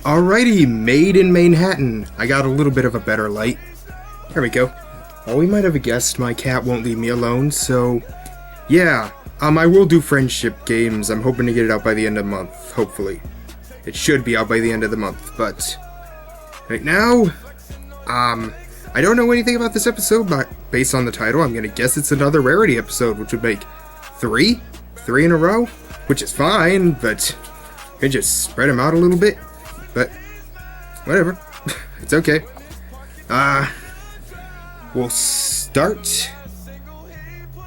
Alrighty, made in Manhattan. I got a little bit of a better light. There we go. Oh, we might have guessed my cat won't leave me alone, so yeah. I will do friendship games. I'm hoping to get it out by the end of the month, hopefully. It should be out by the end of the month, but right now, I don't know anything about this episode, but based on the title, I'm gonna guess it's another rarity episode, which would make three in a row, which is fine, but we just spread them out a little bit. But whatever, it's okay. We'll start.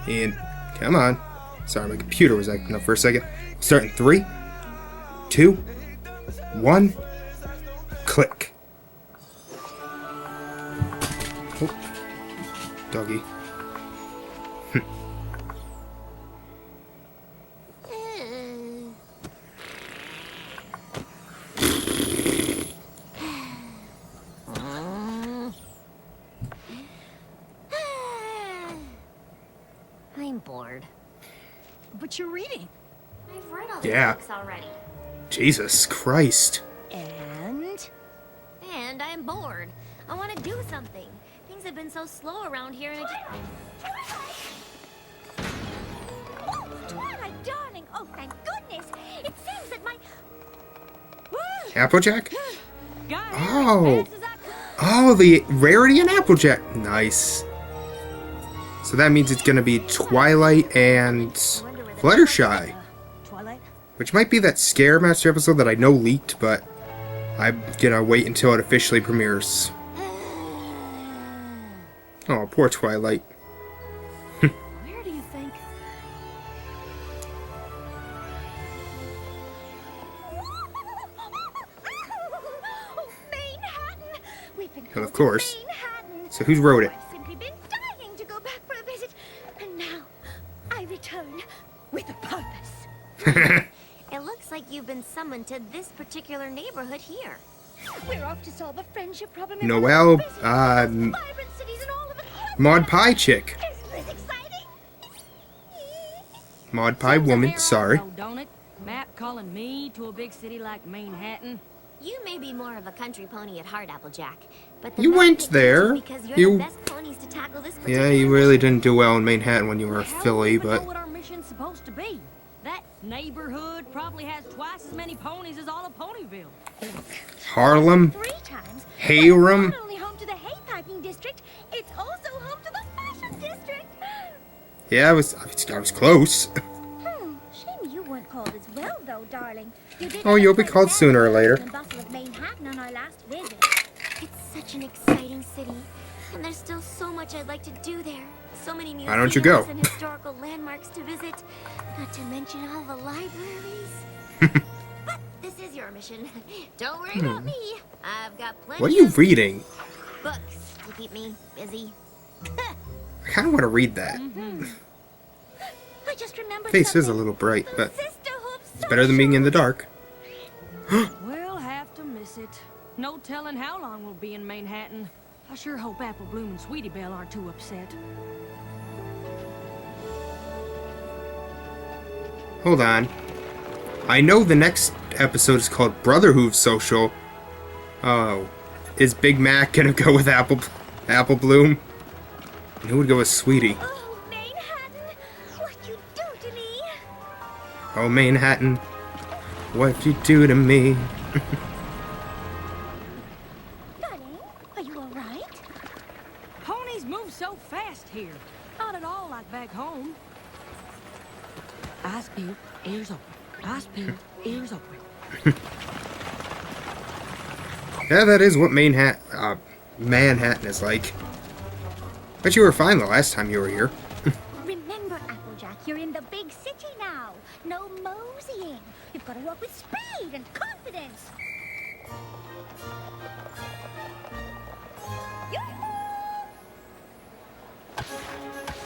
And come on. Sorry, my computer was acting up for a second. We'll start in 3, 2, 1. Click. Oh, doggy. I'm bored. But you're reading. I've read all the books already. Jesus Christ. And I'm bored. I want to do something. Things have been so slow around here and Oh, Twilight, darling! Oh, thank goodness! It seems that my... Applejack? Oh, the rarity in Applejack. Nice. So that means it's gonna be Twilight and Fluttershy. Twilight? Which might be that Scaremaster episode that I know leaked, but I'm gonna wait until it officially premieres. Oh, poor Twilight. Where do you think? Oh, Manehattan! We've been Well, of course. Manehattan. So who's wrote it? I've simply been dying to go back for a visit, and now I return with a purpose. it looks like you've been summoned to this particular neighborhood here. We're off to solve a friendship problem. in Noelle, one of the vibrant cities in all of Mod Pie chick. Isn't this exciting? Mod Pie woman, sorry. Don't it? Matt calling me to a big city like Manhattan. You may be more of a country pony at heart, Applejack, but the You map went picked there. because you're You- the best ponies to tackle this Yeah, particular you really mission. didn't do well in Manhattan when you were a How do we filly, even know but what our mission's supposed to be? That neighborhood probably has twice as many ponies as all of Ponyville. Harlem, 3 times. Hayram. Not only home to the hay packing district, it's also home to the fashion district. Yeah, I was close. Shame you weren't called as well, though, darling. You did Oh, you'll be called sooner or later. and bustle of Manhattan on our last visit. It's such an exciting city, and there's still so much I'd like to do there. So many museums Why don't you go? and historical landmarks to visit, not to mention all the libraries. But this is your mission. Don't worry about me. I've got plenty What are you of reading? books to keep me busy. I kind of want to read that. I just remembered Face is a something. little bright, but Sisterhood it's better than being in the dark. We'll have to miss it. No telling how long we'll be in Manhattan. I sure hope Apple Bloom and Sweetie Belle aren't too upset. Hold on. I know the next episode is called Brotherhood Social. Oh. Is Big Mac gonna go with Apple Bloom? And who would go with Sweetie? Oh, Manhattan, what you do to me? Oh, Manhattan, what you do to me? Darling, are you all right? Ponies move so fast here. Not at all like back home. Eyes peeled, ears open. Eyes peeled, ears open. Yeah, that is what Manhattan is like. But you were fine the last time you were here. Remember, Applejack, you're in the big city now. No moseying. You've got to walk with speed and confidence.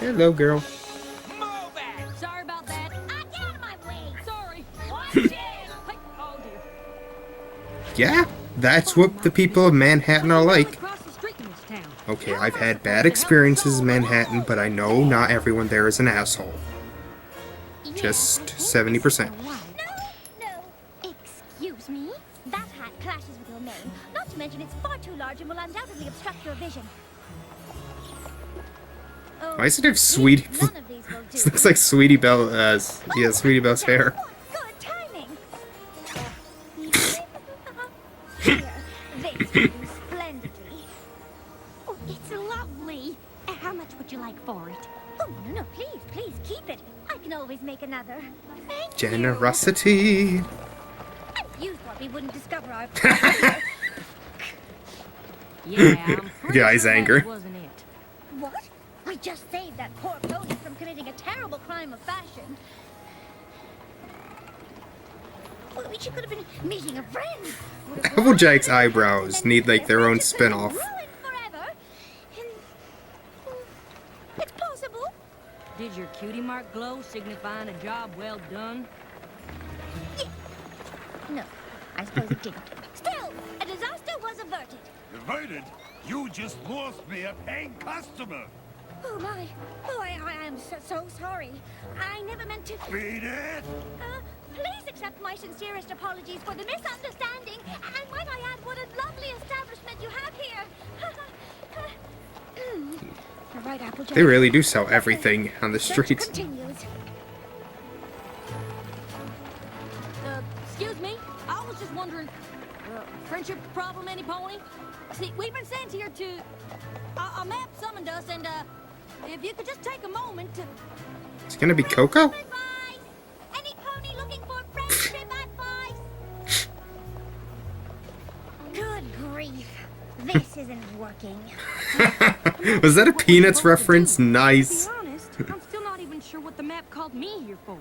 Hello, girl. Move it! Sorry about that. Get out of my way. Sorry. Watch it! Hey, oh dear. Yeah, that's what the people of Manhattan are like. Across the street in this town. Okay, I've had bad experiences in Manhattan, but I know not everyone there is an asshole. Just 70%. No, excuse me. That hat clashes with your name. Not to mention it's far too large and will undoubtedly obstruct your vision. Oh, Why does it have Sweetie? none of these will do. This looks like Sweetie Belle. Yeah, Sweetie Belle's hair. What good timing! Here, this will do splendidly. Oh, it's lovely. How much would you like for it? Oh, no, please, keep it. I can always make another. Thank Generosity. you. You thought we wouldn't discover our plan. Yeah, I'm pretty Guy's sure anger. that wasn't it. What? We just saved that poor pony from committing a terrible crime of fashion. Well, she could have been meeting a friend. Applejack's eyebrows need like their own spin-off. Ruined forever. And it's possible. Did your cutie mark glow, signifying a job well done? No, I suppose it didn't. Still, a disaster was averted. Averted? You just lost me a paying customer. Oh my! Oh, I am so sorry. I never meant to. Beat it! Please accept my sincerest apologies for the misunderstanding. And might I add, what a lovely establishment you have here. You're right, Applejack. They really do sell everything on the Search streets. continues. Excuse me? I was just wondering, friendship problem, any pony? See, we've been sent here to... a map summoned us, and, if you could just take a moment to... It's gonna be Coco? Advice! Any pony looking for friendship advice? Good grief. This isn't working. Was that a Peanuts reference? Nice. To be honest, I'm still not even sure what the map called me here for.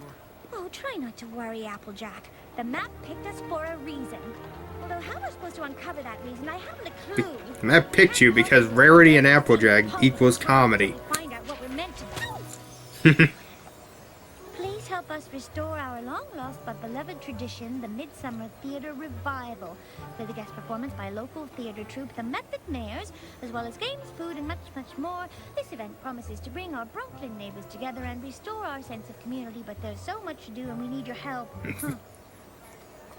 Oh, try not to worry, Applejack. The map picked us for a reason. Although how am I supposed to uncover that reason? I haven't a clue. The map picked you because Rarity and Applejack equals comedy. Find out what we're meant to do. Please help us restore our long-lost but beloved tradition, the Midsummer Theater Revival, with a guest performance by local theater troupe, the Method Mayors, as well as games, food, and much, much more. This event promises to bring our Brooklyn neighbors together and restore our sense of community, but there's so much to do and we need your help.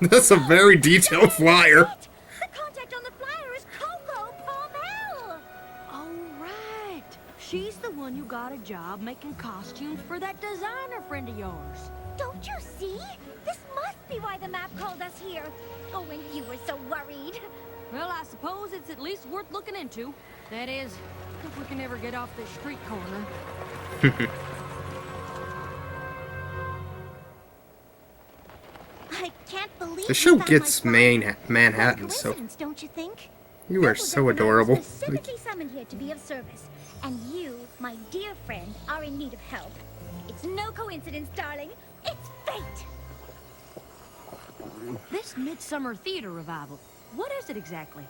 That's a very detailed flyer. The contact on the flyer is Coco Palmel! Oh, right. She's the one who got a job making costumes for that designer friend of yours. Don't you see? This must be why the map called us here. Oh, and you were so worried. Well, I suppose it's at least worth looking into. That is, if we can ever get off this street corner. I can't believe The show you found gets my flyer. Manhattan, What a so coincidence, don't you think? you are so adorable. I'm specifically summoned here to be of service, and you, my dear friend, are in need of help. It's no coincidence, darling. It's fate. This Midsummer Theater Revival, what is it exactly?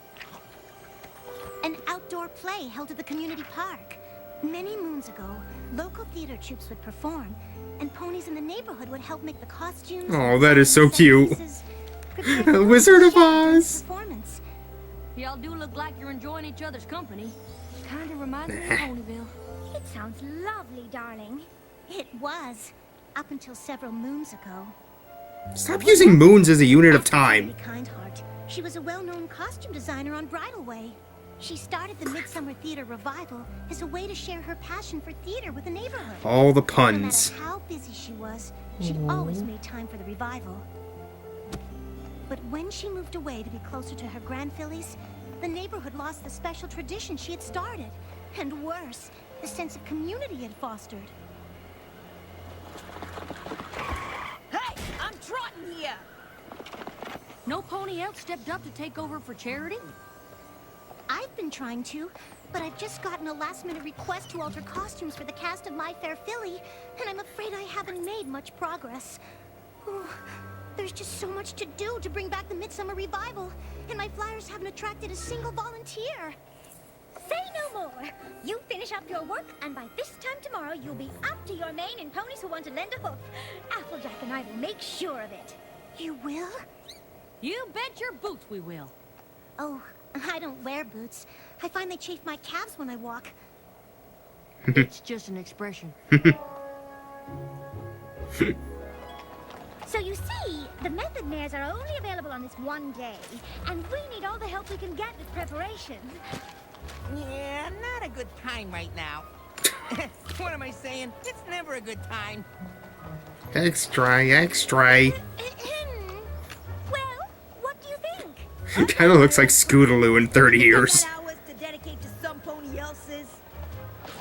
An outdoor play held at the community park. Many moons ago, local theater troupes would perform, and ponies in the neighborhood would help make the costumes. Oh, that is so and set cute. pieces, prepare for the Wizard of show Oz. performance. Y'all do look like you're enjoying each other's company. Kinda reminds me of Ponyville. It sounds lovely, darling. It was, up until several moons ago. Stop using moons as a unit of time. Kindheart. She was a well-known costume designer on Bridalway. She started the Midsummer Theater Revival as a way to share her passion for theater with the neighborhood. All the No puns. matter how busy she was, she always made time for the revival. But when she moved away to be closer to her grandfillies, the neighborhood lost the special tradition she had started. And worse, the sense of community it fostered. Hey, I'm trotting here! No pony else stepped up to take over for charity? I've been trying to, but I've just gotten a last-minute request to alter costumes for the cast of My Fair Filly, and I'm afraid I haven't made much progress. Ooh, there's just so much to do to bring back the Midsummer Revival, and my flyers haven't attracted a single volunteer. Say no more. You finish up your work, and by this time tomorrow, you'll be up to your mane in ponies who want to lend a hoof. Applejack and I will make sure of it. You will? You bet your boots we will. Oh, I don't wear boots. I find they chafe my calves when I walk. It's just an expression. So you see, the method mares are only available on this one day, and we need all the help we can get with preparations. Yeah, not a good time right now. What am I saying? It's never a good time. Extra. Well, what do you think? Kinda looks like Scootaloo in 30 years. Hours to dedicate to some pony else's.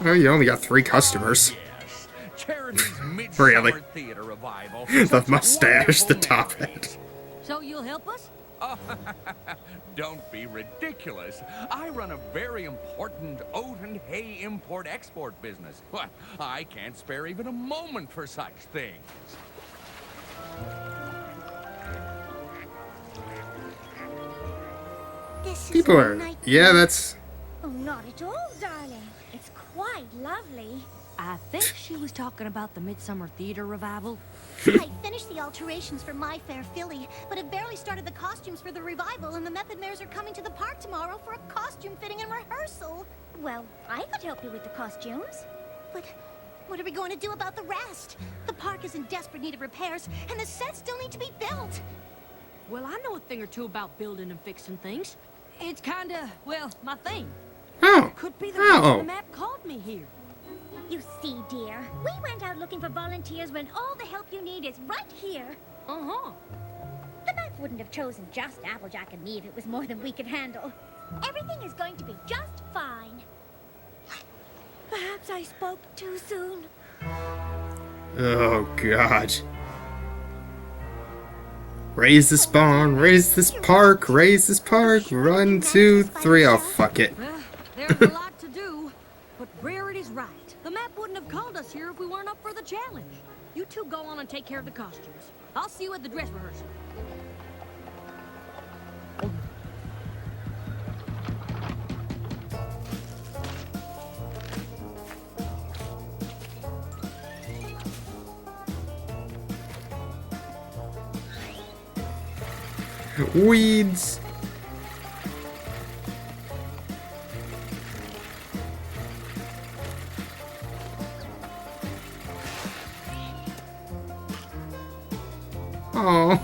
Oh, you only got 3 customers. Yes. Charity's Really? Midsummer Theater Revival. The Such mustache, the wonderful top memories. hat. So you'll help us? Oh, don't be ridiculous. I run a very important oat and hay import-export business. What? I can't spare even a moment for such things. This is People a are... nightmare. Yeah, that's... Oh, not at all, darling. It's quite lovely. I think she was talking about the Midsummer Theater Revival. I finished the alterations for My Fair Philly, but have barely started the costumes for the revival, and the Method Mares are coming to the park tomorrow for a costume fitting and rehearsal. Well, I could help you with the costumes. But what are we going to do about the rest? The park is in desperate need of repairs, and the sets still need to be built. Well, I know a thing or two about building and fixing things. It's kinda, well, my thing. Oh. Could be the reason Oh. the map called me here. You see, dear, we went out looking for volunteers when all the help you need is right here. Uh-huh. The map wouldn't have chosen just Applejack and me if it was more than we could handle. Everything is going to be just fine. Perhaps I spoke too soon. Oh, God. Raise this barn, raise this park, raise this park. 1, 2, 3. Oh, fuck it. Well, there's a lot to do, but Rarity's right. The map wouldn't have called us here if we weren't up for the challenge. You two go on and take care of the costumes. I'll see you at the dress rehearsal. Weeds. Oh.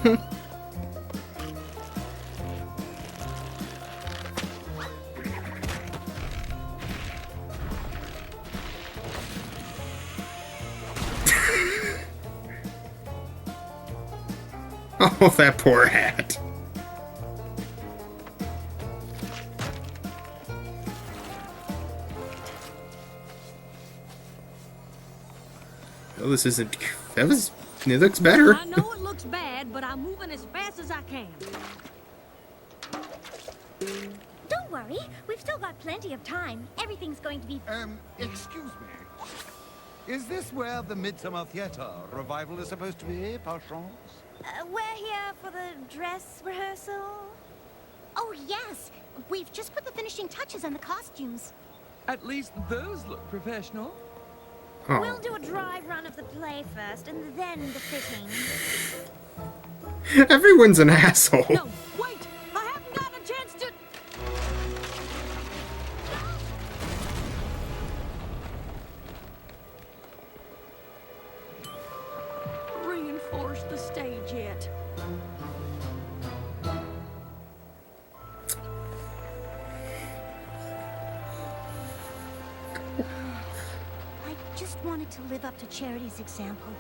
Oh, that poor hat. Oh, this isn't... That was... It looks better. I know it looks bad, but I'm moving as fast as I can. Don't worry, we've still got plenty of time. Everything's going to be... Excuse me. Is this where the Midsummer Theater Revival is supposed to be, par chance? we're here for the dress rehearsal. Oh, yes. We've just put the finishing touches on the costumes. At least those look professional. Oh. We'll do a dry run of the play first, and then the fitting. Everyone's an asshole. No, wait! I haven't gotten a chance to... reinforce the stage yet. I just wanted to live up to Charity's example.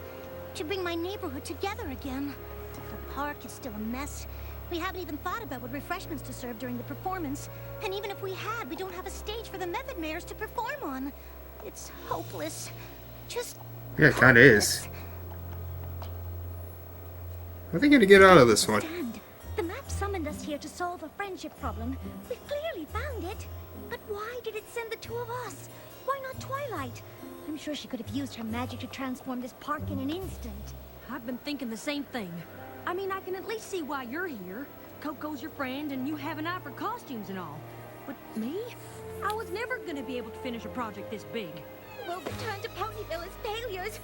To bring my neighborhood together again. The park is still a mess. We haven't even thought about what refreshments to serve during the performance. And even if we had, we don't have a stage for the Method Mares to perform on. It's hopeless. Just Yeah, it kinda is. hopeless. How are they gonna get out of this one? Understand. The map summoned us here to solve a friendship problem. We've clearly found it. But why did it send the two of us? Why not Twilight? I'm sure she could have used her magic to transform this park in an instant. I've been thinking the same thing. I mean, I can at least see why you're here. Coco's your friend, and you have an eye for costumes and all. But me? I was never gonna be able to finish a project this big. We'll return to Ponyville as failures.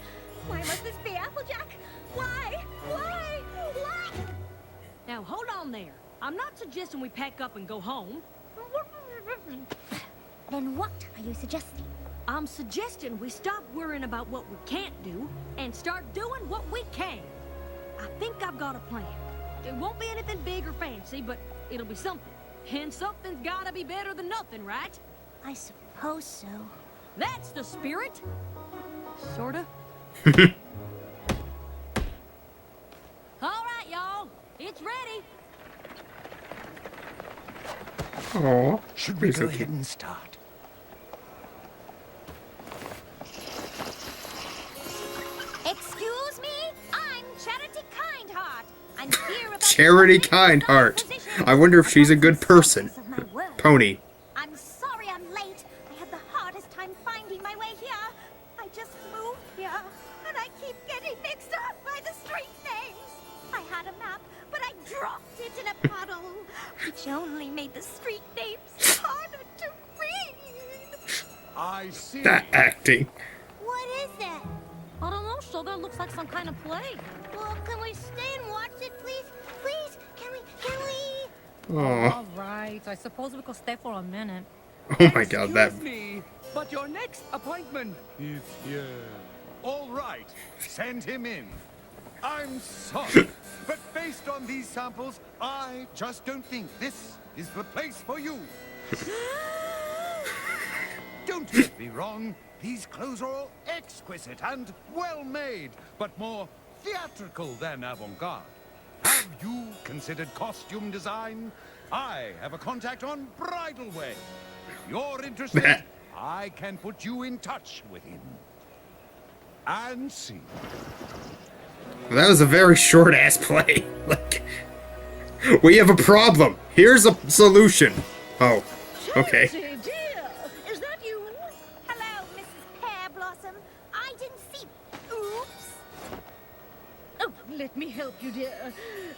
Why must this be Applejack? Why? Why? Why? Now, hold on there. I'm not suggesting we pack up and go home. Then what are you suggesting? I'm suggesting we stop worrying about what we can't do and start doing what we can. I think I've got a plan. It won't be anything big or fancy, but it'll be something. And something's gotta be better than nothing, right? I suppose so. That's the spirit. Sorta. All right, y'all. It's ready. Aww. Should we He's go so ahead cute. and start? Excuse me? I'm Charity Kindheart. I'm here about Charity Kindheart. I wonder if she's a good person. Pony. I'm sorry I'm late. I had the hardest time finding my way here. I just moved here, and I keep getting mixed up by the street names. I had a map, but I dropped it in a puddle, which only made the street names harder to read. I see. That acting. What is that? I don't know, so that looks like some kind of play. Well, can we stay and watch it, please? Please, can we? Aww. All right, I suppose we could stay for a minute. Oh my god, that. Excuse me, but your next appointment is here. All right, send him in. I'm sorry, but based on these samples, I just don't think this is the place for you. Don't get me wrong, these clothes are all exquisite and well made, but more theatrical than avant-garde. Have you considered costume design? I have a contact on bridal way. If you're interested, I can put you in touch with him. And see. That was a very short ass play. Like, we have a problem. Here's a solution. Oh, okay. Charity, dear, is that you? Hello, Mrs. Pear Blossom. I didn't see. Oops. Oh, let me help you, dear.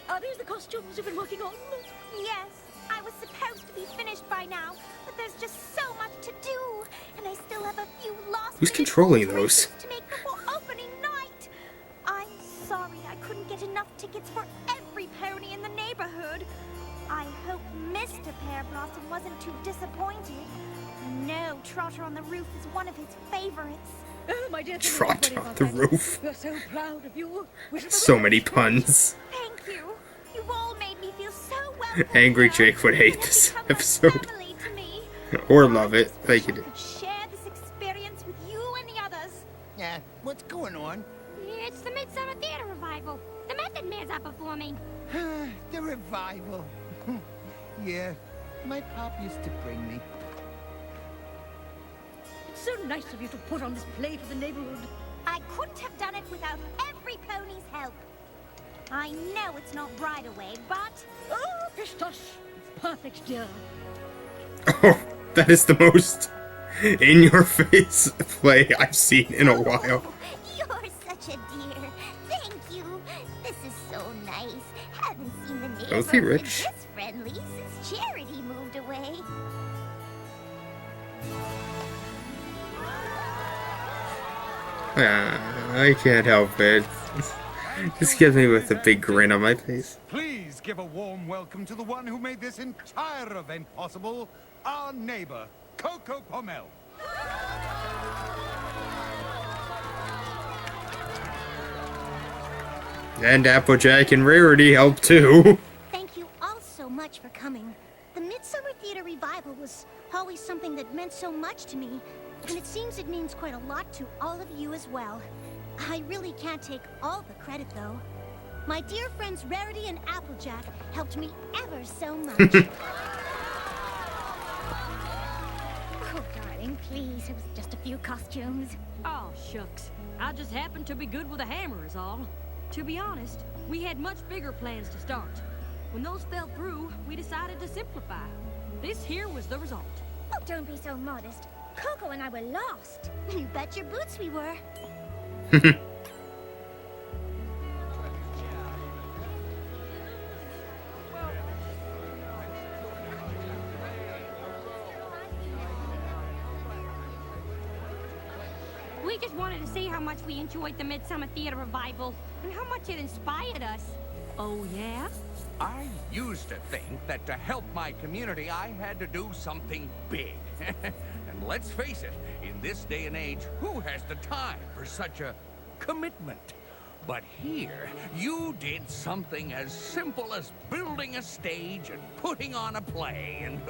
Are these the costumes you've been working on? Yes, I was supposed to be finished by now, but there's just so much to do, and I still have a few last. Who's controlling those? To make before opening night. I'm sorry I couldn't get enough tickets for every pony in the neighborhood. I hope Mr. Pear Blossom wasn't too disappointed. I know Trotter on the Roof is one of his favorites. Oh, my dear. Trot on the roof. We're so proud of you. So many puns. Thank you. You've all made me feel so welcome. Angry here. Jake would hate You have this become like episode. family to me. Or love it. Thank you. I could share this experience with you and the others. Yeah, what's going on? It's the Midsummer Theater Revival. The Method Man's are performing. The revival. Yeah, my pop used to bring me. It's so nice of you to put on this play for the neighborhood. I couldn't have done it without every pony's help. I know it's not right away, but Oh, pistache. It's perfect, dear. Oh, that is the most in-your-face play I've seen in a while. Oh, you're such a dear. Thank you. This is so nice. Haven't seen the neighborhood Filthy rich. this friendly since Charity moved away. I can't help it. Just gives me with a big grin on my face. Please give a warm welcome to the one who made this entire event possible, our neighbor, Coco Pommel. And Applejack and Rarity help too. Thank you all so much for coming. The Midsummer Theater Revival was always something that meant so much to me, and it seems it means quite a lot to all of you as well. I really can't take all the credit, though. My dear friends Rarity and Applejack helped me ever so much. Oh, darling, please. It was just a few costumes. Oh, shucks. I just happened to be good with a hammer is all. To be honest, we had much bigger plans to start. When those fell through, we decided to simplify. This here was the result. Oh, don't be so modest. Coco and I were lost. You bet your boots we were. We just wanted to see how much we enjoyed the Midsummer Theater Revival and how much it inspired us. Oh, yeah? I used to think that to help my community, I had to do something big. And let's face it, in this day and age, who has the time for such a commitment? But here, you did something as simple as building a stage and putting on a play, and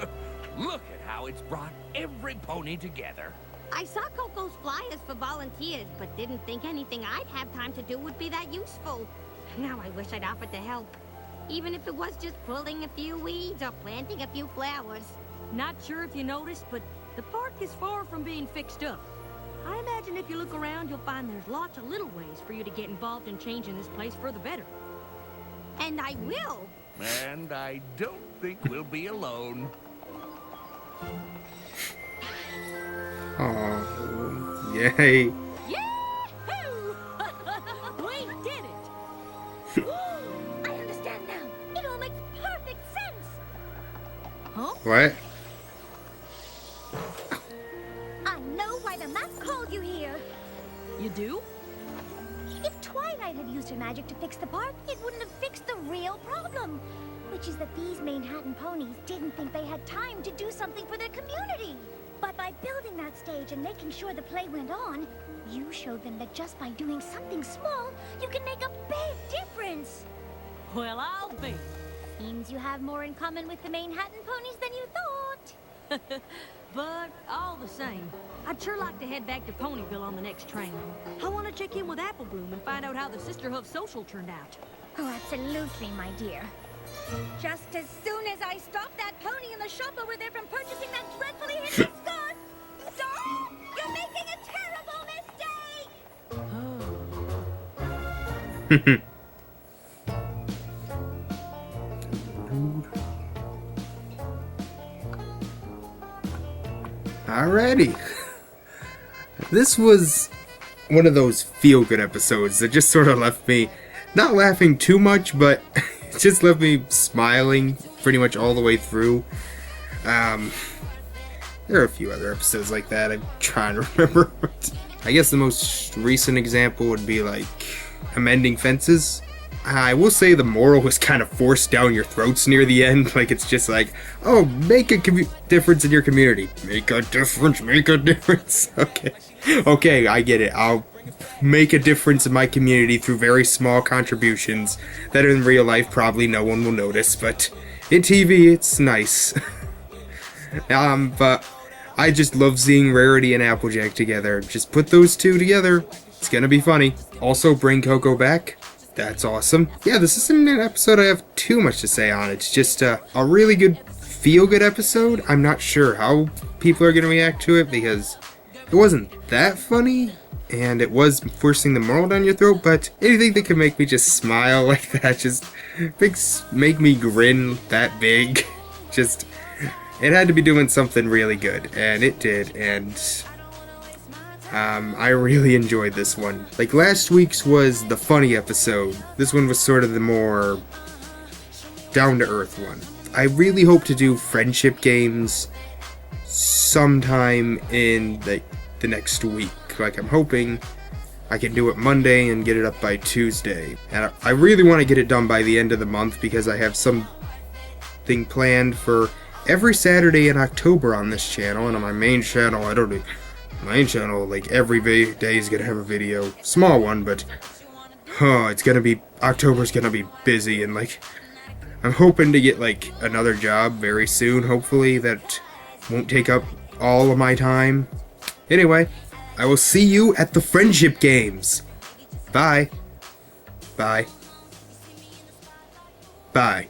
look at how it's brought every pony together. I saw Coco's flyers for volunteers, but didn't think anything I'd have time to do would be that useful. Now I wish I'd offered to help. Even if it was just pulling a few weeds or planting a few flowers. Not sure if you noticed, but the park is far from being fixed up. I imagine if you look around, you'll find there's lots of little ways for you to get involved in changing this place for the better. And I will. And I don't think we'll be alone. Oh, yay. Yahoo! We did it! I understand now. It all makes perfect sense. What? I know why the map called you here. You do? If Twilight had used her magic to fix the park, it wouldn't have fixed the real problem. Which is that these Manehattan ponies didn't think they had time to do something for their community. But by building that stage and making sure the play went on, you showed them that just by doing something small, you can make a big difference. Well, I'll be. Seems you have more in common with the Manehattan ponies than you thought. But all the same, I'd sure like to head back to Ponyville on the next train. I want to check in with Apple Bloom and find out how the Sisterhoof social turned out. Oh, absolutely, my dear. Just as soon as I stop that pony in the shop over there from purchasing that dreadfully hidden scarf! Stop! You're making a terrible mistake! Alrighty. This was one of those feel-good episodes that just sort of left me not laughing too much, but it just left me smiling pretty much all the way through. There are a few other episodes like that. I'm trying to remember. I guess the most recent example would be like Amending Fences. I will say the moral was kind of forced down your throats near the end. Like, it's just like, oh, make a difference in your community. Make a difference, make a difference. Okay, I get it. I'll make a difference in my community through very small contributions that in real life probably no one will notice, but in TV it's nice. But I just love seeing Rarity and Applejack together. Just put those two together. It's gonna be funny. Also, bring Coco back. That's awesome. Yeah, this isn't an episode I have too much to say on. It's just a really good feel-good episode. I'm not sure how people are going to react to it because it wasn't that funny, and it was forcing the moral down your throat, but anything that can make me just smile like that, just make me grin that big, just, it had to be doing something really good, and it did, and I really enjoyed this one. Like, last week's was the funny episode. This one was sort of the more down-to-earth one. I really hope to do friendship games sometime in the next week. Like, I'm hoping I can do it Monday and get it up by Tuesday. And I really want to get it done by the end of the month because I have something planned for every Saturday in October on this channel. And on my main channel, like, every day is gonna have a video. Small one, but it's gonna be, October's gonna be busy, and like, I'm hoping to get like another job very soon, hopefully, that won't take up all of my time. Anyway, I will see you at the friendship games. Bye. Bye. Bye.